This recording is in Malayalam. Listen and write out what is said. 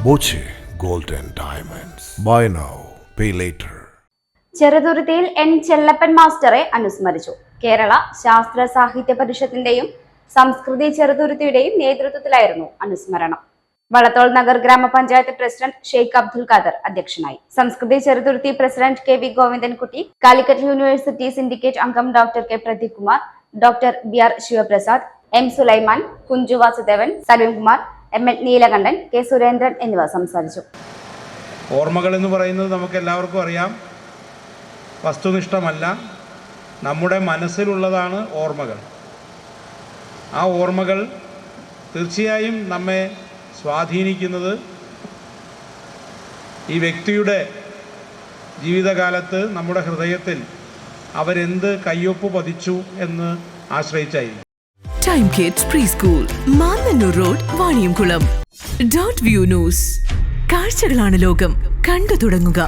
Boche Gold and Diamonds. Buy now, pay later. ചെറുതുരുത്തിയിൽ എൻ ചെല്ലപ്പൻ മാസ്റ്ററെ അനുസ്മരിച്ചു. കേരള ശാസ്ത്ര സാഹിത്യ പരിഷത്തിന്റെയും സംസ്കൃതി ചെറുതുരുത്തിയുടെയും നേതൃത്വത്തിലായിരുന്നു അനുസ്മരണം. വളത്തോൾ നഗർ ഗ്രാമപഞ്ചായത്ത് പ്രസിഡന്റ് ഷെയ്ഖ് അബ്ദുൽ ഖാദർ അധ്യക്ഷനായി. Samskriti Cheruthuruthy president K V. Govindankutty, Calicut university syndicate അംഗം doctor K. Pradeep Kumar, doctor B R. Sivaprasad, M. Sulaiman, Kunchu Vasudevan, Salimkumar, M L. Neelakantan, K. Surendran എന്നിവർ സംസാരിച്ചു. ഓർമ്മകൾ എന്ന് പറയുന്നത് നമുക്ക് എല്ലാവർക്കും അറിയാം, വസ്തുനിഷ്ഠമല്ല, നമ്മുടെ മനസ്സിലുള്ളതാണ് ഓർമ്മകൾ. ആ ഓർമ്മകൾ തീർച്ചയായും നമ്മെ സ്വാധീനിക്കുന്നത് ഈ വ്യക്തിയുടെ ജീവിതകാലത്ത് നമ്മുടെ ഹൃദയത്തിൽ അവരെന്ത് കയ്യൊപ്പ് പതിച്ചു എന്ന് ആശ്രയിച്ചായിരിക്കും. Time kids pre school, Mannannur road, Vaniyamkulam. .View news. കാഴ്ചകളാണ് ലോകം, കണ്ടു തുടങ്ങുക.